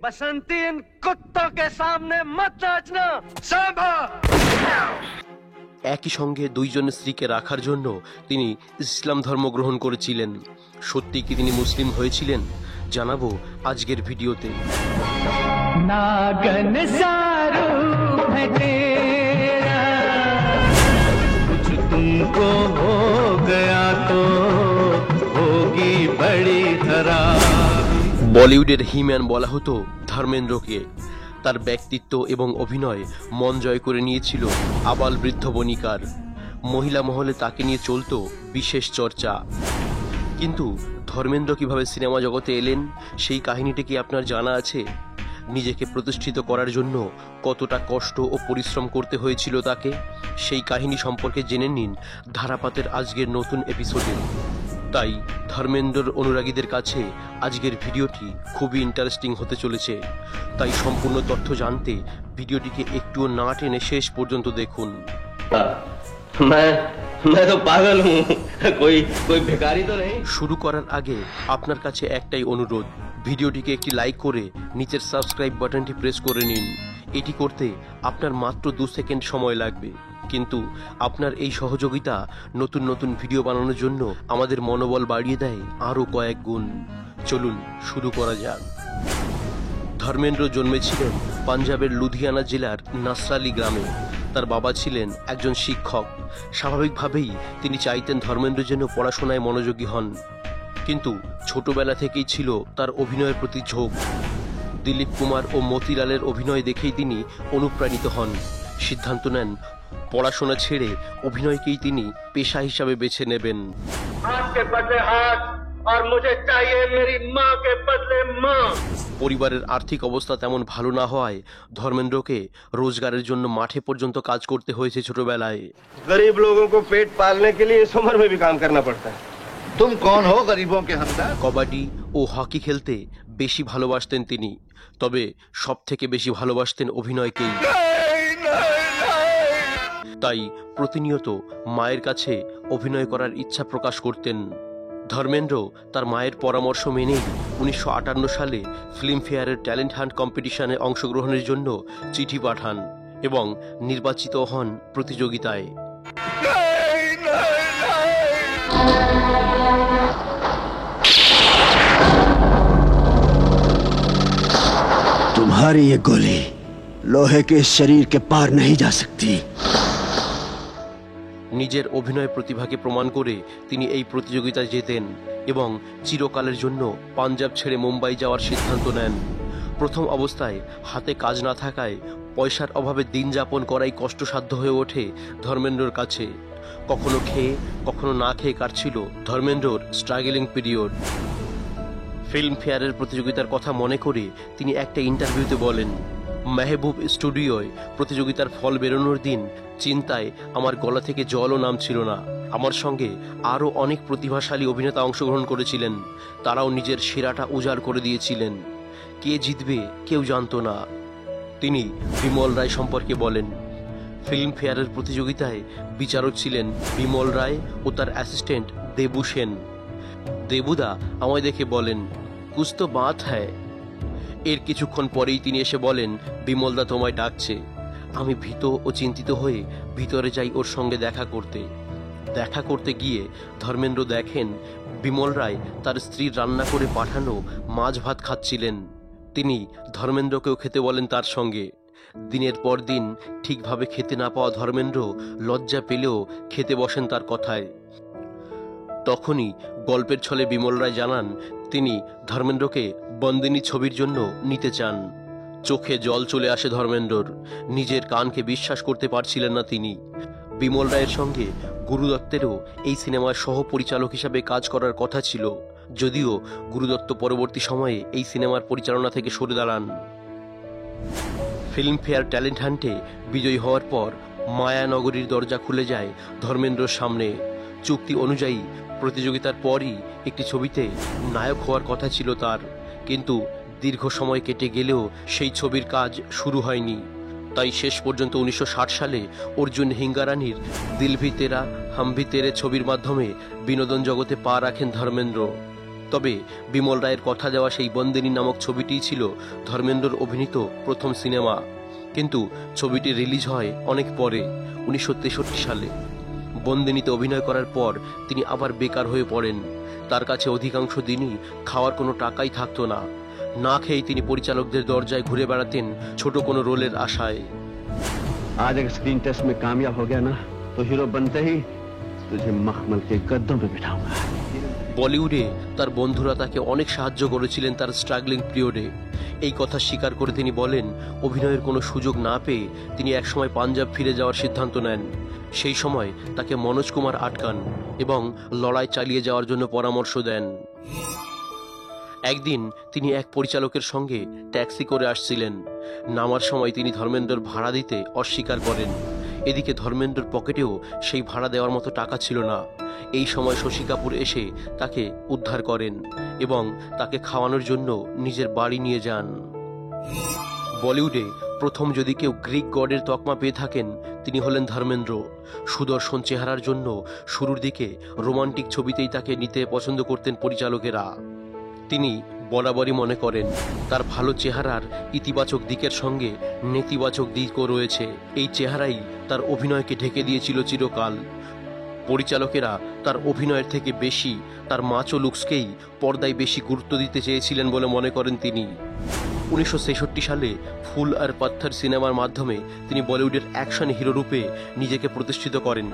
बसंती इन कुत्तों के सामने मत नाचना। सांभा। একই সঙ্গে দুইজন স্ত্রীকে রাখার জন্য তিনি ইসলাম ধর্ম গ্রহণ করেছিলেন। সত্যি কি তিনি মুসলিম হয়েছিলেন জানাবো আজকের ভিডিওতে। नागन सारूप है तेरा, कुछ तुमको हो गया तो होगी बड़ी धरा। বলিউডের হিম্যান বলা হতো ধর্মেন্দ্রকে। তার ব্যক্তিত্ব এবং অভিনয় মন জয় করে নিয়েছিল আবাল বৃদ্ধ বণিকার। মহিলা মহলে তাকে নিয়ে চলতো বিশেষ চর্চা। কিন্তু ধর্মেন্দ্র কিভাবে সিনেমা জগতে এলেন সেই কাহিনীটি কি আপনার জানা আছে? নিজেকে প্রতিষ্ঠিত করার জন্য কতটা কষ্ট ও পরিশ্রম করতে হয়েছিল তাকে, সেই কাহিনী সম্পর্কে জেনে নিন ধারাপাতের আজকের নতুন এপিসোডে। তাই ধর্মেন্দ্রর অনুরাগীদের কাছে আজকের ভিডিওটি খুবই ইন্টারেস্টিং হতে চলেছে। তাই সম্পূর্ণ তথ্য জানতে ভিডিওটিকে একটুও না টেনে শেষ পর্যন্ত দেখুন। मैं तो पागल हूँ, कोई भिखारी तो नहीं। শুরু করার আগে আপনার কাছে একটাই অনুরোধ, ভিডিওটিকে একটি লাইক করে নিচের সাবস্ক্রাইব বাটনটি প্রেস করে নিন। এটি করতে আপনার মাত্র 2 সেকেন্ড সময় লাগবে, কিন্তু আপনার এই সহযোগিতা নতুন নতুন ভিডিও বানানোর জন্য আমাদের মনোবল বাড়িয়ে দেয় আরও কয়েক গুণ। চলুন শুরু করা যাক। ধর্মেন্দ্র জন্মেছিলেন পাঞ্জাবের লুধিয়ানা জেলার নাসরালি গ্রামে। তার বাবা ছিলেন একজন শিক্ষক। স্বাভাবিকভাবেই তিনি চাইতেন ধর্মেন্দ্র যেন পড়াশোনায় মনোযোগী হন, কিন্তু ছোটবেলা থেকেই ছিল তার অভিনয়ের প্রতি ঝোঁক। দিলীপ কুমার ও মতিলালের অভিনয় দেখেই তিনি অনুপ্রাণিত হন। সিদ্ধান্ত নেন পড়াশোনা ছেড়ে অভিনয়কেই তিনি পেশা হিসাবে বেছে নেবেন। পরিবারের আর্থিক অবস্থা তেমন ভালো না হওয়ায় ধর্মেন্দ্রকে রোজগারের জন্য মাঠে পর্যন্ত কাজ করতে হয়েছে ছোটবেলায়। गरीब लोगों को पेट पालने के लिए इस उम्र में भी काम करना पड़ता है। तुम कौन हो गरीबों के हमदर्द? কবাডি ও হকি খেলতে বেশি ভালোবাসতেন তিনি, তবে সব থেকে বেশি ভালোবাসতেন অভিনয়কেই। তাই প্রতিনিয়ত মায়ের কাছে অভিনয় করার ইচ্ছা প্রকাশ করতেন। ধর্মেন্দ্র তার মায়ের পরামর্শ মেনেই 1958 সালে ফিল্মফেয়ারের ট্যালেন্ট হান্ট কম্পিটিশনে অংশগ্রহণের জন্য চিঠি পাঠান এবং নির্বাচিত হন প্রতিযোগিতায়। तुम्हारी ये गोली लोहे के शरीर के पार नहीं जा सकती। নিজের অভিনয় প্রতিভাকে প্রমাণ করে তিনি এই প্রতিযোগিতায় জেতেন এবং চিরকালের জন্য পাঞ্জাব ছেড়ে মুম্বাই যাওয়ার সিদ্ধান্ত নেন। প্রথম অবস্থায় হাতে কাজ না থাকায় পয়সার অভাবে দিন যাপন করাই কষ্টসাধ্য হয়ে ওঠে ধর্মেন্দ্রর কাছে। কখনো খেয়ে কখনো না খেয়ে কাটছিল ধর্মেন্দ্রর স্ট্রাগলিং পিরিয়ড। ফিল্মফেয়ারের প্রতিযোগিতার কথা মনে করে তিনি একটা ইন্টারভিউতে বলেন, মেহবুব স্টুডিওয় প্রতিযোগিতার ফল বেরোনোর দিন চিন্তায় আমার গলা থেকে জলও নামছিল না। আমার সঙ্গে আরও অনেক প্রতিভাশালী অভিনেতা অংশগ্রহণ করেছিলেন, তারাও নিজের সেরাটা উজাড় করে দিয়েছিলেন। কে জিতবে কেউ জানতো না। তিনি বিমল রায় সম্পর্কে বলেন, ফিল্মফেয়ারের প্রতিযোগিতায় বিচারক ছিলেন বিমল রায় ও তার অ্যাসিস্ট্যান্ট দেবু সেন। দেবুদা আমায় দেখে বলেন, কুছ তো বাত হ্যায়। এর কিছুক্ষণ পরেই তিনি এসে বলেন, বিমলদা তোমায় ডাকছে। আমি ভীত ও চিন্তিত হয়ে ভিতরে যাই ওর সঙ্গে দেখা করতে গিয়ে ধর্মেন্দ্র দেখেন বিমল রায় তার স্ত্রীর রান্না করে পাঠানো মাছ ভাত খাচ্ছিলেন। তিনি ধর্মেন্দ্রকেও খেতে বলেন তার সঙ্গে। দিনের পর দিন ঠিকভাবে খেতে না পাওয়া ধর্মেন্দ্র লজ্জা পেলেও খেতে বসেন তার কথায়। তখনই গল্পের ছলে বিমল রায় জানান তিনি ধর্মেন্দ্রকে বন্দিনী ছবির জন্য নিতে চান। চোখে জল চলে আসে ধর্মেন্দ্রর। নিজের কানকে বিশ্বাস করতে পারছিলেন না তিনি। বিমল রায়ের সঙ্গে গুরুদত্তেরও এই সিনেমার সহ পরিচালক হিসাবে কাজ করার কথা ছিল, যদিও গুরুদত্ত পরবর্তী সময়ে এই সিনেমার পরিচালনা থেকে সরে দাঁড়ান। ফিল্মফেয়ার ট্যালেন্ট হান্টে বিজয়ী হওয়ার পর মায়ানগরীর দরজা খুলে যায় ধর্মেন্দ্রর সামনে। চুক্তি অনুযায়ী প্রতিযোগিতার পরই একটি ছবিতে নায়ক হওয়ার কথা ছিল তার, কিন্তু দীর্ঘ সময় কেটে গেলেও সেই ছবির কাজ শুরু হয়নি। তাই শেষ পর্যন্ত 1960 সালে অর্জুন হিঙ্গারানির দিল ভি তেরা হাম ভি তেরে ছবির মাধ্যমে বিনোদন জগতে পা রাখেন ধর্মেন্দ্র। তবে বিমল রায়ের কথা দেওয়া সেই বন্দিনী নামক ছবিটিই ছিল ধর্মেন্দ্রর অভিনীত প্রথম সিনেমা। কিন্তু ছবিটি রিলিজ হয় অনেক পরে, 1963 সালে। বন্দিনীতে অভিনয় করার পর তিনি আবার বেকার হয়ে পড়েন। তার কাছে অধিকাংশ দিনই খাওয়ার কোনো টাকাই থাকতো না। না খেয়েই তিনি পরিচালকদের দরজায় ঘুরে বেড়াতেন ছোট কোনো রোলের আশায়। आज अगर स्क्रीन टेस्ट में कामयाब हो गया ना तो हीरो बनते ही तुझे मखमल के गद्दों पे बिठाऊंगा। বলিউডে তার বন্ধুরা তাকে অনেক সাহায্য করেছিলেন তার স্ট্রাগলিং পিরিয়ডে। এই কথা স্বীকার করে তিনি বলেন, অভিনয়ের কোনো সুযোগ না পেয়ে তিনি একসময় পাঞ্জাব ফিরে যাওয়ার সিদ্ধান্ত নেন। সেই সময় তাকে মনোজ কুমার আটকান এবং লড়াই চালিয়ে যাওয়ার জন্য পরামর্শ দেন। একদিন তিনি এক পরিচালকের সঙ্গে ট্যাক্সি করে আসছিলেন। নামার সময় তিনি ধর্মেন্দ্রর ভাড়া দিতে অস্বীকার করেন। এদিকে ধর্মেন্দ্রর পকেটেও সেই ভাড়া দেওয়ার মতো টাকা ছিল না। এই সময় শশী কাপুর এসে তাকে উদ্ধার করেন এবং তাকে খাওয়ানোর জন্য নিজের বাড়ি নিয়ে যান। বলিউডে প্রথম যদি কেউ গ্রিক গডের তকমা পেয়ে থাকেন তিনি হলেন ধর্মেন্দ্র। সুদর্শন চেহারার জন্য শুরুর দিকে রোমান্টিক ছবিতেই তাকে নিতে পছন্দ করতেন পরিচালকেরা। তিনি বরাবরই মনে করেন তার ভালো চেহারার ইতিবাচক দিকের সঙ্গে নেতিবাচক দিকও রয়েছে। এই চেহারাই তার অভিনয়কে ঢেকে দিয়েছিল চিরকাল। পরিচালকেরা তার অভিনয়ের থেকে বেশি তার মাচো লুকসকেই পর্দায় বেশি গুরুত্ব দিতে চেয়েছিলেন বলে মনে করেন তিনি। 1966 সালে ফুল আর পাথর সিনেমার মাধ্যমে তিনি বলিউডের অ্যাকশন হিরো রূপে নিজেকে প্রতিষ্ঠিত করেন।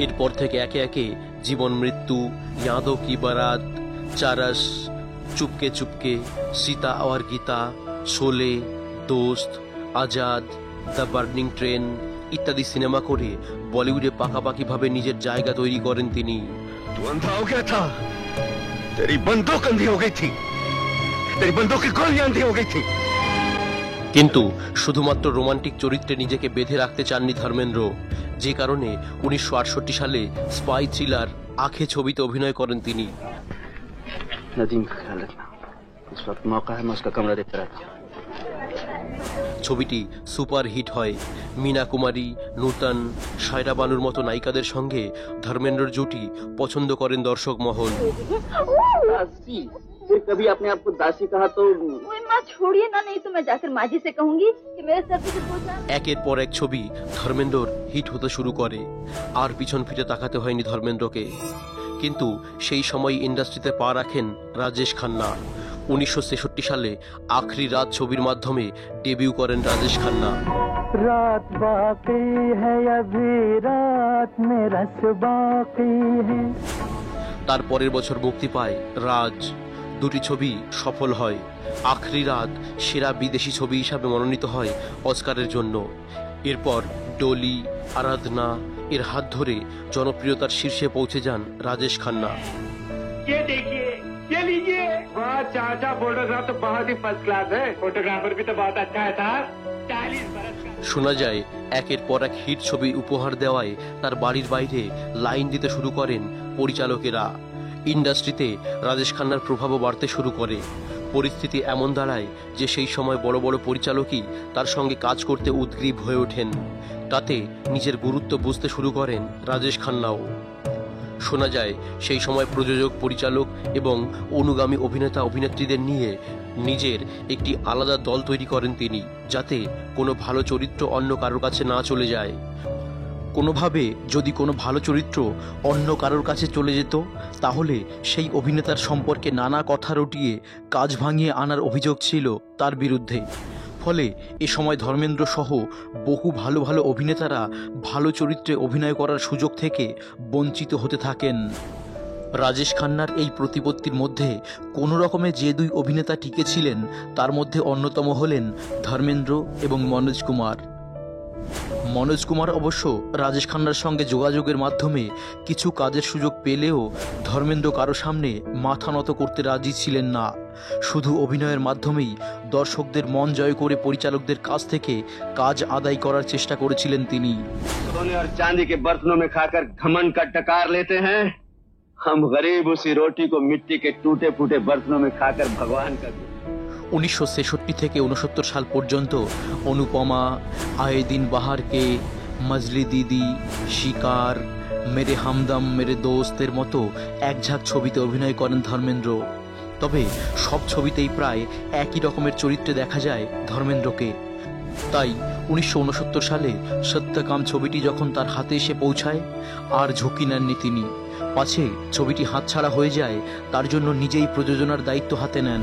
এরপর থেকে একে একে জীবন মৃত্যু, यादों की बारात, চারস, চুপকে চুপকে, সীতা और গীতা, শোলে, দোস্ত, আজাদ, দ্য বার্নিং ট্রেন ইত্যাদি সিনেমা করে বলিউডে পাকাপাকিভাবে নিজের জায়গা তৈরি করেন তিনি। तू अंधा हो गया था, तेरी बंदूक अंधी हो गई थी, तेरी बंदूक की गोलियां अंधी हो गई थी। কিন্তু শুধুমাত্র রোমান্টিক চরিত্রে নিজেকে বেঁধে রাখতে চাননি ধর্মেন্দ্র, যে কারণে 1968 সালে স্পাই থ্রিলার আঁখে ছবিতে অভিনয় করেন তিনি। नदीम का ख्याल रखना, इस वक्त मौका है, मैं उसका कमरा देखता रहता हूँ। ছবিটি সুপার হিট হয়। मीना कुमारी, নূতন, সায়রা বানুর মতো নায়িকাদের সঙ্গে ধর্মেন্দ্রর জুটি পছন্দ করেন দর্শক মহল। कभी अपने आप को दासी कहा तो माँ छोड़िए ना, नहीं तो मैं जाकर माँ जी से कहूंगी कि मेरे सर पे पूछा। একের পর এক ছবি ধর্মেন্দ্রর হিট হতে শুরু করে। আর পিছন ফিরে তাকাতে হয়নি ধর্মেন্দ্রকে। কিন্তু সেই সময় ইন্ডাস্ট্রিতে পা রাখেন রাজেশ খান্না। 1966 সালে আখরি রাত ছবির মাধ্যমে ডেবিউ করেন রাজেশ খান্না। रात बाकी है अभी रात में रस बाकी है। তার পরের বছর মুক্তি পায় রাজ। দুটি ছবি সফল হয়। আখরি রাত সেরা বিদেশি ছবি হিসাবে মনোনীত হয় অস্কারের জন্য। এরপর ডলি, আরাধনা এর হাত ধরে জনপ্রিয়তার শীর্ষে পৌঁছে যান রাজেশ খান্না। ये देखिए, ये लीजिए। वाह चाचा, फोटोग्राफ तो बहुत ही फर्स्ट क्लास है। फोटोग्राफर भी तो बहुत अच्छा है साहब। 40 बरस का। শোনা যায় একের পর এক হিট ছবি উপহার দেওয়ায় তার বাড়ির বাইরে লাইন দিতে শুরু করেন পরিচালকেরা। ইন্ডাস্ট্রিতে রাজেশ খান্নার প্রভাবও বাড়তে শুরু করে। পরিস্থিতি এমন দাঁড়ায় যে সেই সময় বড় বড় পরিচালকই তার সঙ্গে কাজ করতে উদ্গ্রীব হয়ে ওঠেন। তাতে নিজের গুরুত্ব বুঝতে শুরু করেন রাজেশ খান্নাও। শোনা যায় সেই সময় প্রযোজক, পরিচালক এবং অনুগামী অভিনেতা অভিনেত্রীদের নিয়ে নিজের একটি আলাদা দল তৈরি করেন তিনি, যাতে কোনো ভালো চরিত্র অন্য কারোর কাছে না চলে যায়। কোনোভাবে যদি কোনো ভালো চরিত্র অন্য কারোর কাছে চলে যেত তাহলে সেই অভিনেতার সম্পর্কে নানা কথা রটিয়ে কাজ ভাঙিয়ে আনার অভিযোগ ছিল তার বিরুদ্ধে। ফলে এ সময় ধর্মেন্দ্র সহ বহু ভালো ভালো অভিনেতারা ভালো চরিত্রে অভিনয় করার সুযোগ থেকে বঞ্চিত হতে থাকেন। রাজেশ খান্নার এই প্রতিপত্তির মধ্যে কোনো রকমে যে দুই অভিনেতা টিকে ছিলেন তার মধ্যে অন্যতম হলেন ধর্মেন্দ্র এবং মনোজ কুমার। মনোজ কুমার অবশ্য রাজেশ খান্নার সঙ্গে যোগাযোগের মাধ্যমে কিছু কাজের সুযোগ পেলেও ধর্মেন্দ্র কারো সামনে মাথা নত করতে রাজি ছিলেন না। শুধু অভিনয়ের মাধ্যমেই দর্শকদের মন জয় করে পরিচালকদের কাছ থেকে কাজ আদায় করার চেষ্টা করেছিলেন তিনি। सोने और चांदी के बर्तनों में खाकर घमंड का डकार लेते हैं, हम गरीब उसी रोटी को मिट्टी के टूटे फूटे बर्तनों में खाकर भगवान का। 1966 থেকে 69 সাল পর্যন্ত অনুপমা, আয়ে দিন বাহার কে, মজলি দিদি, শিকার, মেরে হামদম মেরে দোস্তের মতো এক ঝাঁক ছবিতে অভিনয় করেন ধর্মেন্দ্র। তবে সব ছবিতেই প্রায় একই রকমের চরিত্রে দেখা যায় ধর্মেন্দ্রকে। তাই 1969 সালে সত্যকাম ছবিটি যখন তার হাতে এসে পৌঁছায় আর ঝুঁকি নেননি তিনি। পাছে ছবিটি হাতছাড়া হয়ে যায় তার জন্য নিজেই প্রযোজনার দায়িত্ব হাতে নেন।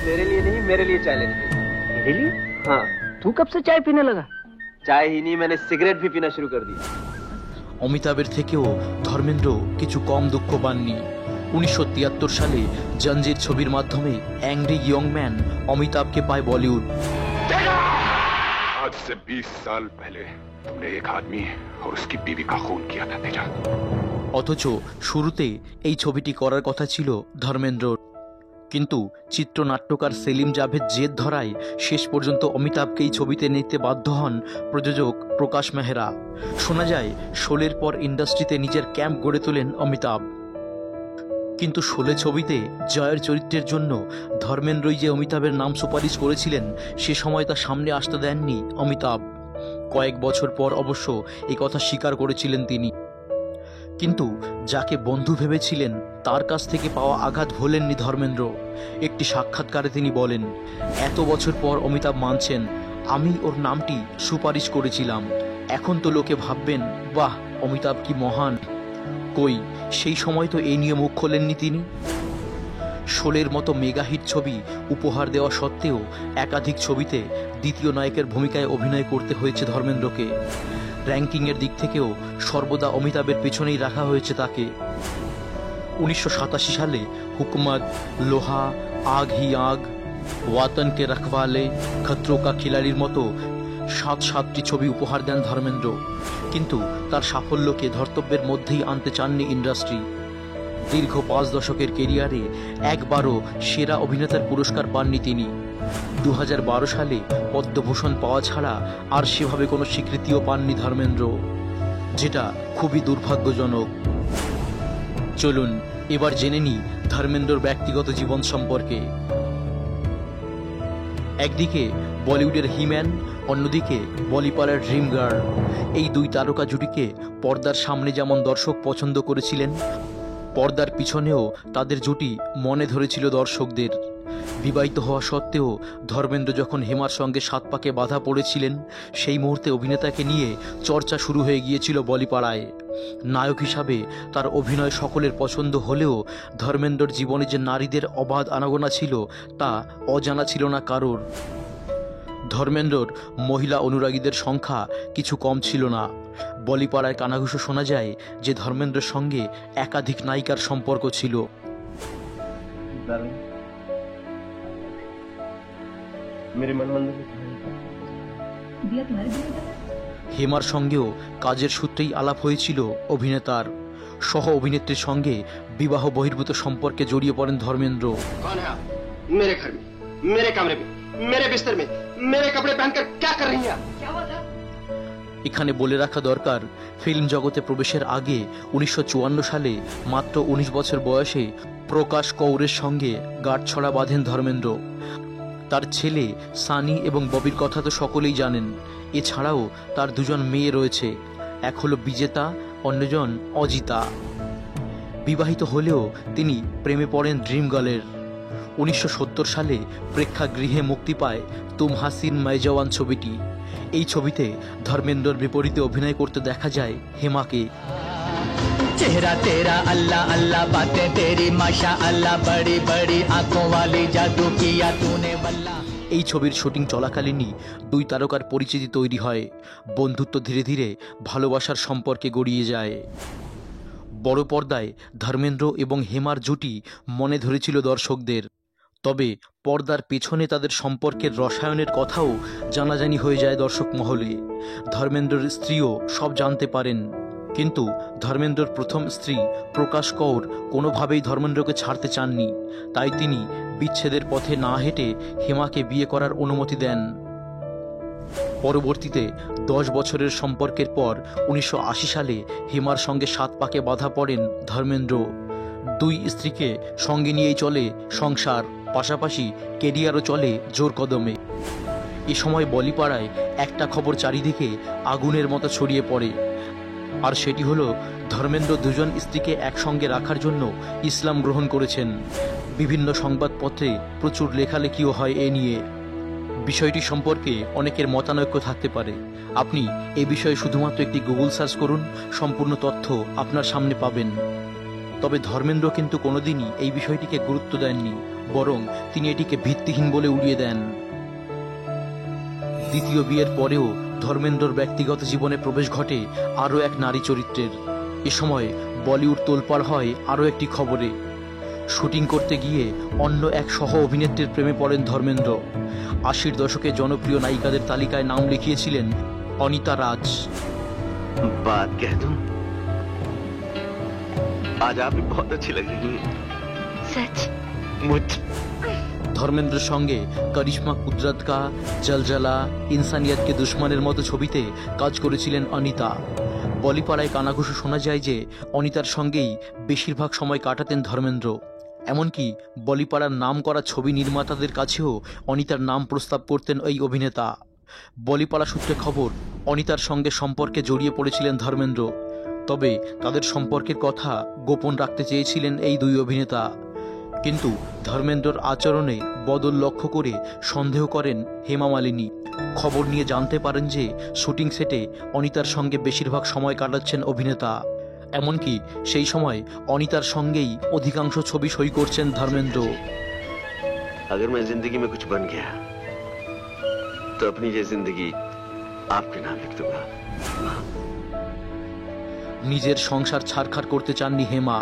मेरे लिए नहीं, मेरे लिए चाय लेने गई। मेरे लिए? हाँ, तू कब से चाय पीने लगा? चाय ही नहीं, मैंने सिगरेट भी पीना शुरू कर दिया। অমিতাভের থেকেও ধর্মেন্দ্র কিছু কম দুঃখ পাননি। 1973 সালে জঞ্জির ছবির মাধ্যমে অ্যাংরি ইয়ং ম্যান অমিতাভকে পায় বলিউড। आज से 20 साल पहले तुमने एक आदमी और उसकी बीवी का खून किया था तेजा। অথচ শুরুতে এই ছবিটি করার কথা ছিল ধর্মেন্দ্রর, কিন্তু চিত্রনাট্যকার সেলিম জাভেদ জেদ ধরায় শেষ পর্যন্ত অমিতাভকে এই ছবিতে নিতে বাধ্য হন প্রযোজক প্রকাশ মেহরা। শোনা যায় শোলের পর ইন্ডাস্ট্রিতে নিজের ক্যাম্প গড়ে তোলেন অমিতাভ। কিন্তু শোলে ছবিতে জয়ের চরিত্রের জন্য ধর্মেন্দ্রই যে অমিতাভের নাম সুপারিশ করেছিলেন সে সময় তা সামনে আসতে দেননি অমিতাভ। কয়েক বছর পর অবশ্য এই কথা স্বীকার করেছিলেন তিনি। কিন্তু যাকে বন্ধু ভেবেছিলেন তার কাছ থেকে পাওয়া আঘাত ভোলেননি ধর্মেন্দ্র। একটি সাক্ষাৎকারে তিনি বলেন, এত বছর পর অমিতাভ মানছেন আমি ওর নামটি সুপারিশ করেছিলাম। এখন তো লোকে ভাববেন বাহ অমিতাভ কি মহান। কই সেই সময় তো এই নিয়ে মুখ খোলেননি তিনি। শোলের মতো মেগাহিট ছবি উপহার দেওয়া সত্ত্বেও একাধিক ছবিতে দ্বিতীয় নায়কের ভূমিকায় অভিনয় করতে হয়েছে ধর্মেন্দ্রকে। র্যাঙ্কিংয়ের দিক থেকেও সর্বদা অমিতাভের পেছনেই রাখা হয়েছে তাকে। 1987 সালে হুকুমত, লোহা, আগ হি আগ, ওয়াতন কে রখওয়ালে, খতরো কা খিলাড়ির মতো 7টি ছবি উপহার দেন ধর্মেন্দ্র। কিন্তু তার সাফল্যকে ধর্তব্যের মধ্যেই আনতে চাননি ইন্ডাস্ট্রি। দীর্ঘ 5 দশকের কেরিয়ারে একবারও সেরা অভিনেতার পুরস্কার পাননি তিনি। 2012 সালে পদ্মভূষণ পাওয়া ছাড়া আর সেভাবে কোনো স্বীকৃতিও পাননি ধর্মেন্দ্র, যেটা খুবই দুর্ভাগ্যজনক। চলুন এবার জেনে নিই ধর্মেন্দ্রর ব্যক্তিগত জীবন সম্পর্কে। একদিকে বলিউডের হিম্যান, অন্যদিকে বলিপাড়ার ড্রিম গার্ল। এই দুই তারকা জুটিকে পর্দার সামনে যেমন দর্শক পছন্দ করেছিলেন, পর্দার পিছনেও তাদের জুটি মনে ধরেছিল দর্শকদের। বিবাহিত হওয়া সত্ত্বেও ধর্মেন্দ্র যখন হেমার সঙ্গে 7 পাকে বাধা পড়েছিলেন সেই মুহূর্তে অভিনেতাকে নিয়ে চর্চা শুরু হয়ে গিয়েছিল বলিপাড়ায়। নায়ক হিসাবে তার অভিনয় সকলের পছন্দ হলেও ধর্মেন্দ্রর জীবনে যে নারীদের অবাধ আনাগোনা ছিল তা অজানা ছিল না কারোর। ধর্মেন্দ্রর মহিলা অনুরাগীদের সংখ্যা কিছু কম ছিল না। বলিপাড়ায় কানাঘুষো শোনা যায় যে ধর্মেন্দ্রের সঙ্গে একাধিক নায়িকার সম্পর্ক ছিল। হেমার সঙ্গেও কাজের সূত্রেই আলাপ হয়েছিল অভিনেতার। সহ অভিনেত্রীর সঙ্গে বিবাহ বহির্ভূত সম্পর্কে জড়িয়ে পড়েন ধর্মেন্দ্র। मेरे घर में, मेरे कमरे में, मेरे बिस्तर में, मेरे कपड़े पहनकर क्या कर रही हैं? এখানে বলে রাখা দরকার, ফিল্ম জগতে প্রবেশের আগে 1954 সালে মাত্র 19 বছর বয়সে প্রকাশ কৌরের সঙ্গে গাঁটছড়া বাঁধেন ধর্মেন্দ্র। তার ছেলে সানি এবং ববির কথা তো সকলেই জানেন। এছাড়াও তার দুজন মেয়ে রয়েছে, এক হলো বিজেতা, অন্যজন অজিতা। বিবাহিত হলেও তিনি প্রেমে পড়েন ড্রিম গার্লের। 1970 সালে প্রেক্ষাগৃহে মুক্তি পায় তুম হাসিন मैं जवान ছবিটি। এই ছবিতে ধর্মেন্দ্রর বিপরীতে অভিনয় করতে দেখা যায় হেমাকে। चेहरा तेरा अल्लाह अल्लाह, बातें तेरी माशा अल्लाह, बड़ी बड़ी आंखों वाली जादू किया तूने वल्ला। এই ছবির শুটিং চলাকালীনই দুই তারকার পরিচিতি তৈরি হয়। বন্ধুত্ব ধীরে ধীরে ভালোবাসার সম্পর্কে গড়িয়ে যায়। বড় পর্দায় ধর্মেন্দ্র এবং হেমার জুটি মনে ধরেছিল দর্শকদের। তবে পর্দার পেছনে তাদের সম্পর্কের রসায়নের কথাও জানাজানি হয়ে যায় দর্শক মহলে। ধর্মেন্দ্রর স্ত্রীও সব জানতে পারেন। কিন্তু ধর্মেন্দ্রর প্রথম স্ত্রী প্রকাশ কৌর কোনোভাবেই ধর্মেন্দ্রকে ছাড়তে চাননি। তাই তিনি বিচ্ছেদের পথে না হেঁটে হেমাকে বিয়ে করার অনুমতি দেন। পরবর্তীতে 10 বছরের সম্পর্কের পর 1980 সালে হেমার সঙ্গে 7 পাকে বাধা পড়েন ধর্মেন্দ্র। দুই স্ত্রীকে সঙ্গে নিয়েই চলে সংসার, পাশাপাশি কেরিয়ারও চলে জোর কদমে। এ সময় বলিপাড়ায় একটা খবর চারিদিকে আগুনের মতো ছড়িয়ে পড়ে, আর সেটি হলো ধর্মেন্দ্র দুজন স্ত্রীকে একসঙ্গে রাখার জন্য ইসলাম গ্রহণ করেছেন। বিভিন্ন সংবাদপত্রে প্রচুর লেখালেখিও হয় এ নিয়ে। বিষয়টি সম্পর্কে অনেকের মতানৈক্য থাকতে পারে। আপনি এ বিষয়ে শুধুমাত্র একটি গুগল সার্চ করুন, সম্পূর্ণ তথ্য আপনার সামনে পাবেন। তবে ধর্মেন্দ্র কিন্তু কোনোদিনই এই বিষয়টিকে গুরুত্ব দেননি, বরং তিনি এটিকে ভিত্তিহীন বলে উড়িয়ে দেন। দ্বিতীয় বিয়ের পরেও ধর্মেন্দ্রর ব্যক্তিগত জীবনে প্রবেশ ঘটে আরও এক নারী চরিত্রের। এ সময় বলিউড তোলপাড় হয় আরও একটি খবরে। শুটিং করতে গিয়ে অন্য এক সহ অভিনেত্রীর প্রেমে পড়েন ধর্মেন্দ্র। 80-র দশকে জনপ্রিয় নায়িকাদের তালিকায় নাম লিখিয়েছিলেন অনিতা রাজ। बात कह दूं, आज आप भी बहुत अच्छी लग रही हैं। सच? मुझ ধর্মেন্দ্রের সঙ্গে করিশ্মা কুদরতকা, জলজলা, ইনসানিয়ত কে দুশ্মনের মতো ছবিতে কাজ করেছিলেন অনিতা। বলিপাড়ায় কানাঘুষো শোনা যায় যে অনিতার সঙ্গেই বেশিরভাগ সময় কাটাতেন ধর্মেন্দ্র। এমনকি বলিপাড়ার নাম করা ছবি নির্মাতাদের কাছেও অনিতার নাম প্রস্তাব করতেন এই অভিনেতা। বলিপাড়া সূত্রে খবর, অনিতার সঙ্গে সম্পর্কে জড়িয়ে পড়েছিলেন ধর্মেন্দ্র। তবে তাদের সম্পর্কের কথা গোপন রাখতে চেয়েছিলেন এই দুই অভিনেতা। কিন্তু ধর্মেন্দ্রর আচরণে বদল লক্ষ্য করে সন্দেহ করেন হেমা মালিনী। খবর নিয়ে জানতে পারেন যে শুটিং সেটে অনিতার সঙ্গে বেশিরভাগ সময় কাটাচ্ছেন অভিনেতা। এমনকি সেই সময় অনিতার সঙ্গেই অধিকাংশ ছবি সই করছেন ধর্মেন্দ্র। अगर मैं जिंदगी में कुछ बन गया तो अपनी ये जिंदगी आपके नाम लिख दूंगा। নিজের সংসার ছাড়খাড় করতে চাননি হেমা।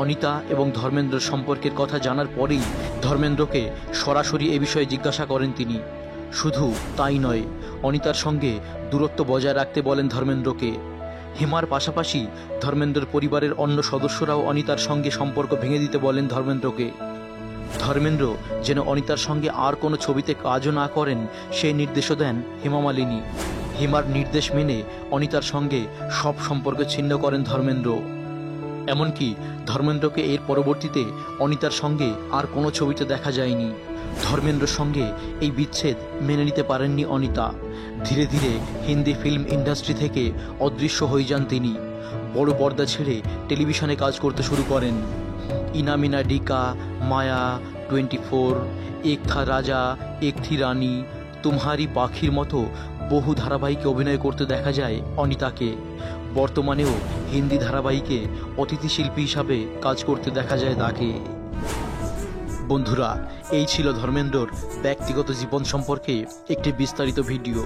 অনিতা এবং ধর্মেন্দ্রের সম্পর্কের কথা জানার পরেই ধর্মেন্দ্রকে সরাসরি এ বিষয়ে জিজ্ঞাসা করেন তিনি। শুধু তাই নয়, অনিতার সঙ্গে দূরত্ব বজায় রাখতে বলেন ধর্মেন্দ্রকে। হেমার পাশাপাশি ধর্মেন্দ্রের পরিবারের অন্য সদস্যরাও অনিতার সঙ্গে সম্পর্ক ভেঙে দিতে বলেন ধর্মেন্দ্রকে। ধর্মেন্দ্র যেন অনিতার সঙ্গে আর কোনো ছবিতে কাজও না করেন সেই নির্দেশও দেন হেমা মালিনী। হেমার নির্দেশ মেনে অনিতার সঙ্গে সব সম্পর্ক ছিন্ন করেন ধর্মেন্দ্র। এমনকি ধর্মেন্দ্রকে এর পরবর্তীতে অনিতার সঙ্গে আর কোনো ছবিতে দেখা যায়নি। ধর্মেন্দ্রের সঙ্গে এই বিচ্ছেদ মেনে নিতে পারেননি অনিতা। ধীরে ধীরে হিন্দি ফিল্ম ইন্ডাস্ট্রি থেকে অদৃশ্য হয়ে যান তিনি। বড় পর্দা ছেড়ে টেলিভিশনে কাজ করতে শুরু করেন। ইনামিনা ডিকা, মায়া, 24, এক থা রাজা, এক থি রানী, তুমহারি পাখির মতো বহু ধারাবাহিকে অভিনয় করতে দেখা যায় অনিতাকে। বর্তমানেও হিন্দি ধারাবাহিকে অতিথি শিল্পী হিসাবে কাজ করতে দেখা যায় তাকে। বন্ধুরা, এই ছিল ধর্মেন্দ্রর ব্যক্তিগত জীবন সম্পর্কে একটি বিস্তারিত ভিডিও।